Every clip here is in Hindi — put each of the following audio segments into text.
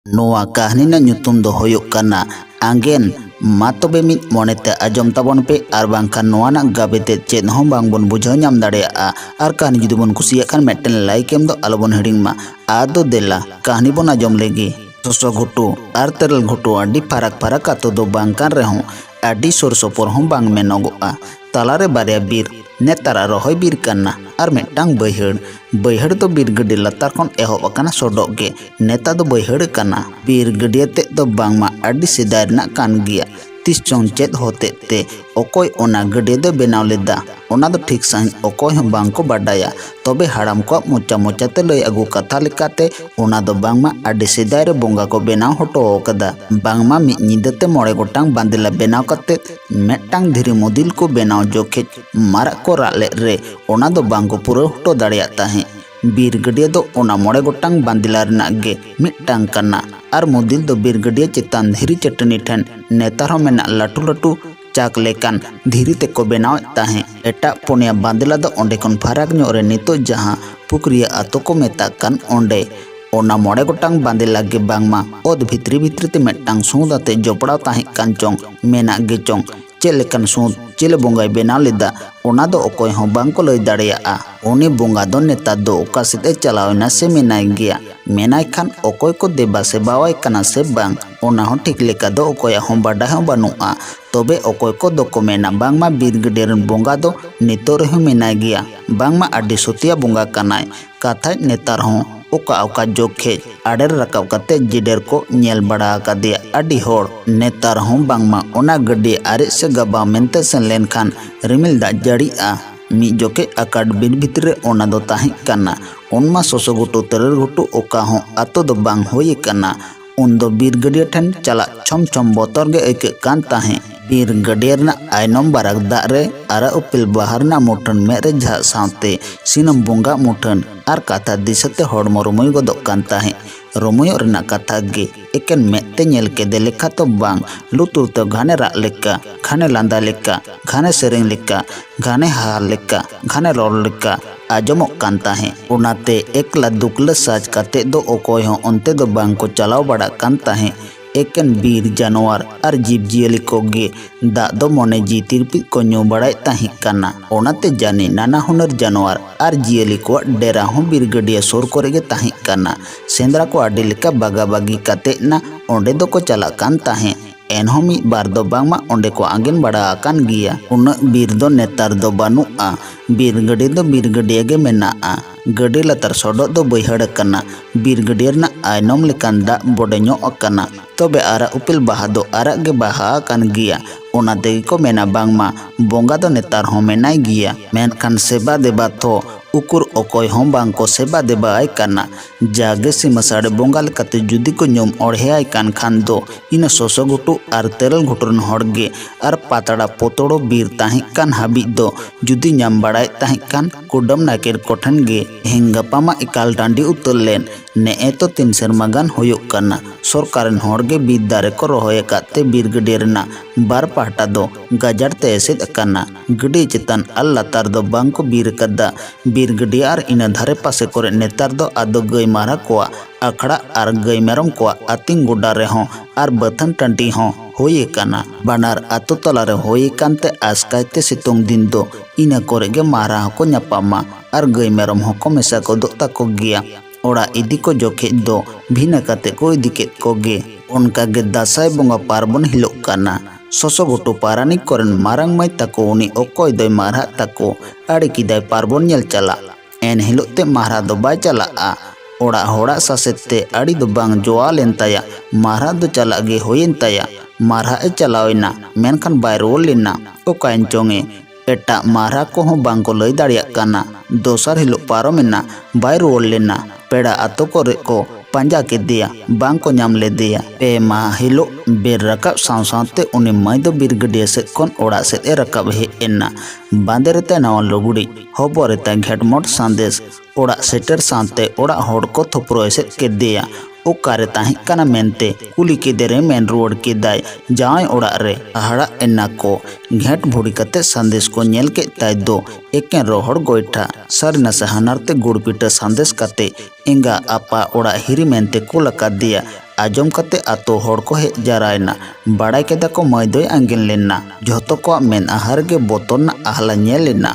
नोआ कहानी ना ᱧᱩᱛᱩᱢ ᱫᱚ ᱦᱩᱭᱩᱜ ᱠᱟᱱᱟ आंगेन। मा तबे मिद मोनेते आजम ताबन पे आर बांखान नोआ ना गाबेते चेद हों बांग बोन बुझाव नाम दाड़ेयाआ। आर कहानी जुदी बोन कुसियाक खान मेटन लाइक एम दो आलोबन हिडिंग मा। आदो देला कहानी बोन आजम लेगी। सोसो घुटू आर तेरल घुटू आडी फाराक फाराक आतो दो बांकान रेहों आडी सोर सोपर हों बांग मेनोगोआ। तालारे बारिया बीर नेतारा रहोय बीर कन्ना आर मेटांग बैहड़ तो बीर गड्डी लतार खन एहोब अकाना सडक गे नेता दो बैहड़ कना। बीर गड्डिया ते दो बांगमा आडी सेदाय रना कान गिया। तीस चौं चेद होते ते ओकोय ओना गड्डिया दो बेनाव लेदा ओना दो ठीक साइन ओकोय हों बांग को बाडाया। तबे हाड़ाम को मोचा मोचा ते लय अगु कथा लेकाते ओना दो बांगमा आडी सेदाय रे बोंगा को बेनाव हटो कदा। बांगमा मिद निदाते मोड़े गोटांग बांदेला बेनाव कते मेटांग धीरे मोदिल को बेनाव जोखेज मारक को राले रे ओना दो बांग को पूरा हटो दाड़ेया ताहें। बीर गड्डिया दो ओना मोड़े गोटांग बांदिला रना गे मिटांग कना आर मोदिल दो बीर गड्डिया चितान धीरी चटनी ठेन नेतार हों मेना लाटू लाटू चाक लेकान धीरी ते को बेनाव ताहें। एटा पुनिया बांदिला दो ओंडे खन फाराक ᱧᱚᱜ रे नितो जहां पुकरिया आतो को मेता कान ओंडे ओना मोड़े गोटांग बांदिला गे बांगमा ओद भित्री भित्री ते मेटांग सूदाते जोपड़ाव ताहें कान चोंग मेना गे चोंग चेलेकान सूद चेले बोंगाय बेनाव लेदा ओना दो ओकोय हों बांग को लय दाड़ेयाआ। उनी बोंगा दो नेता दो ओका सेदे चलावना से मेनाय गिया मेनाय खान ओकोय को देबा सेबावाय कना से बांग ओना हों ठीक लेका दो ओकोया हों बाडाय हों बानुआ। तबे ओकोय को दो को मेना बांगमा बीर गड्डिया रन बोंगा दो नितो रेहों मेनाय गिया बांगमा आडी सुतिया बोंगा कनाय। काथाय नेतार हों ओका ओका जोखे आडेर रकाब कते जिडेर को नेल बड़ा कादिया आडी होड़। नेतार हों बांगमा ओना गड्डी आरे से गबा मेनते सेन लेन खान रिमिल दाग जड़ीआ मी जोके आकाड बीर भितरे ओना दो ताहें कना। उनमा सोसो घुटू तेरर घुटू ओका हों आतो दो बांग होई कना। उन दो बीर गड्डिया ठेन चला छम छम बोतर गे ऐके कान ताहें। बीर गड्डिया रना आयनम बाराक दाग रे आरा उपिल बाहर ना मुठन मेरे झा सावते सिनम बोंगा मुठन आर काथा दिसते हड़मो रुमुय गोदोग कान ताहें। रुमुयो रना काथा गे एकेन मेते नेल केदे लेखा तो बांग लुतुर तो घाने राग लेका घाने लांदा लेका घाने सेरेंग लेका घाने हार लेका घाने रोल लेका आजमोग कान ताहें। उनाते एकला दुकला साज काते दो ओकोय हों ओंते दो बांग को चलाव बड़ा कान ताहें। एकेन बीर जानवर आर जीव जियली को गे दाग दो मोने जी तिरपी को ᱧᱩ बड़ाय ताहें कना। ओनाते जाने नाना हुनर जानवर आर जियली को डेरा हों बीर गड्डिया सोर कोरे गे ताहें कना। सेंद्रा को आडी लेका बागा बागी काते ना ओंडे दो को चला कान ताहें। एनहों मिद बार दो बांगमा ओंडे को आंगेन बड़ा आकान गिया। उन्नां बीर दो नेतार दो बानुआ बीर गड्डी दो बीर गड्डिया गे मेनाआ। गड्डी लतार सडक दो बैहड़ कना बीर गड्डिया रना आयनम लेकान दाग बड़े ᱧᱚᱜ कना। तबे आरा उपिल बाहा दो आराग गे बाहा कान गिया ओना तेगे को मेना बांगमा बोंगा दो नेतार हों मेनाय गिया। मेनखान सेबा देबा तो उकुर ओकोय हों बांग को सेबा देबा आय कना। जागे सीमा साड़े बोंगा लेकाते जुदी को ᱧᱩᱢ ओढ़ेयाय कान खान दो इना सोसो घुटू आर तेरल घुटुरन हड़गे आर पातड़ा पोतड़ो बीर ताहें कान हाबी दो जुदी ᱧᱟᱢ बाड़ाय ताहें कान कुडम नाकेर कोठन गे हेंगापामा एकाल डांडी उतर लेन ने तो 3 सेरमा गान होयोग कना। सरकारन हड़गे बीर दारे को रहोय काते बीर गड्डिया रना बार पाहटा दो गाजार ते एसेद कना। गड्डी चेतान आल लातार दो बांग को बीर कदा बीर गड्डिया आर इना धारे पासे कोरे नेतार दो आदो गई मारा कोआ आखड़ा आर गई मेरम कोआ आतिंग गोडा रे हों आर बथन टंटी हों होये कना। बानार आतो तलारे होये कानते आसकायते सितुंग दिन दो इना कोरे गे मारा को ᱧᱟᱯᱟᱢᱟ आर गई मेरम हों को मेसा को दो ताको गिया। ओड़ा इदी को जोखे दो भिना काते को इदी केद को गे उनका गे दासाय बोंगा पार्बन हिलोग कना। सोसो घुटू पारानिक कोरेन मारांग माय ताको उनी ओकोय दोय मारहा ताको आड़ी किदाय पार्बन नेल चला। एन हिलोग ते मारहा दो बाय चलाआ। ओड़ा होड़ा सासेते आड़ी दो बांग जोआ लेन ताया मारहा दो चला गे होयेन ताया। मारहा ए चलावेना मेनखान बाय रोल लेना ओकायन चोंगे एटा मारहा को हों बांग को लय दाड़िया कना। दोसर हिलोग पारोमेना बाय रोल लेना पेड़ा आतो कोरे को पांजा के दिया बांग को ᱧᱟᱢ लेदिया। पे माह हिलोग बेर रकाब साव सावते उनी माय दो बीर गड्डिया सेद खन ओड़ा सेद ए रकाब हेज एना। बांदे रेते नावा लुगड़ी हबो रेते घेटमोट संदेश ओड़ा सेटर सावते ओड़ा होड़ को थोपरो एसेद के दिया। ओकारे ताहें कना मेनते कुली के देरे मेन रोड के दाय जाय ओड़ा रे आहड़ा एना को घेट भुड़ी कते संदेश को नेल के ताय दो एकेन रोहड़ गोइठा सरना से हनारते गुड़ पीटा संदेश कते इंगा आपा ओड़ा हिरी मेनते को लका दिया आजम कते आतो हर को हेज जारायना बड़ाई केदा को मई दोय आंगेन लेना जहतो को मेन आहार गे बोतरना आहला नेलेना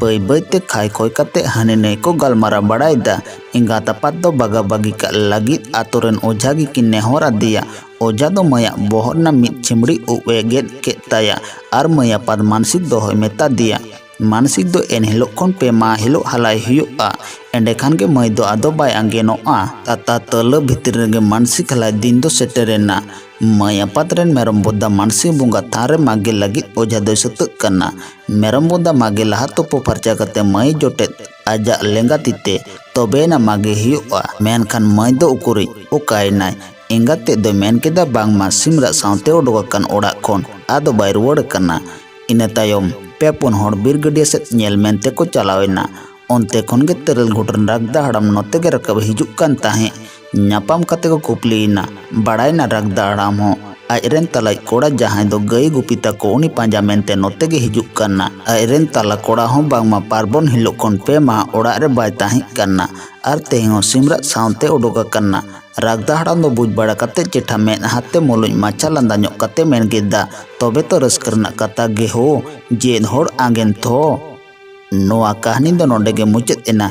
बै बैते खाई खोय कते हाने नै को गलमारा बड़ायदा इंगात आपात दो बागा बागी का लागिद आतोरेन ओझा गी की नेहर आदिया ओझा दो मया बोहरना मिद चिमड़ी उबे गेद केताया आर मया पाद मानसिक दोहय मेता दिया मानसिक दो एन हिलो खन पे मा हिलो हलाई हुयुआ एंडे खान के मई दो आदो बाय आंगेनोआ ताता तल भितर गे मानसिक हलाई दिन दो सेटेरेना मया पात्रेन मेरम बोदा मानसिक बुंगा थारे मागे लगित ओझा दो सतक कना मेरम बोदा मागे लहा तोपो फरचा कते मई जोटेत आजा लेंगा तिते तोबेना मागे हुयुआ मेनखान मई दो उकुरी उकायनाय इंगाते दो मेन केदा बांगमा सिमरा सावते ओडोकान ओड़ा खन आदो बाय रुवाड़ कना इना तायम पेपुन हर बीर गडिया से नेल मेनते को चलावेना ओनते खन गे तरल घुटन रागदा हड़ाम नोते गे रकब हिजुक कान ताहे नापाम कते को कुपलीना बड़ायना रागदा हड़ाम हो आजरेन तला कोड़ा जहां दो गई गुपिता को उनी पांजा मेनते नोते गे हिजुक काना आजरेन तला कोड़ा हो बांगमा पार्बन हिलो खन पे मा ओड़ा रे बाय ताहे काना आर तेहो सिमरा सावते ओडोका काना रागदा हड़ाम दो बुझ बड़ा कते चेठा मेन हाते मोलुज माचा लांदा ᱧᱚᱜ कते मेन गेदा तबे तो रस्कर ना कता गे हो जेन होड़ आंगेन थो नोआ कहानी दो नोंडे गे मुचाद एना।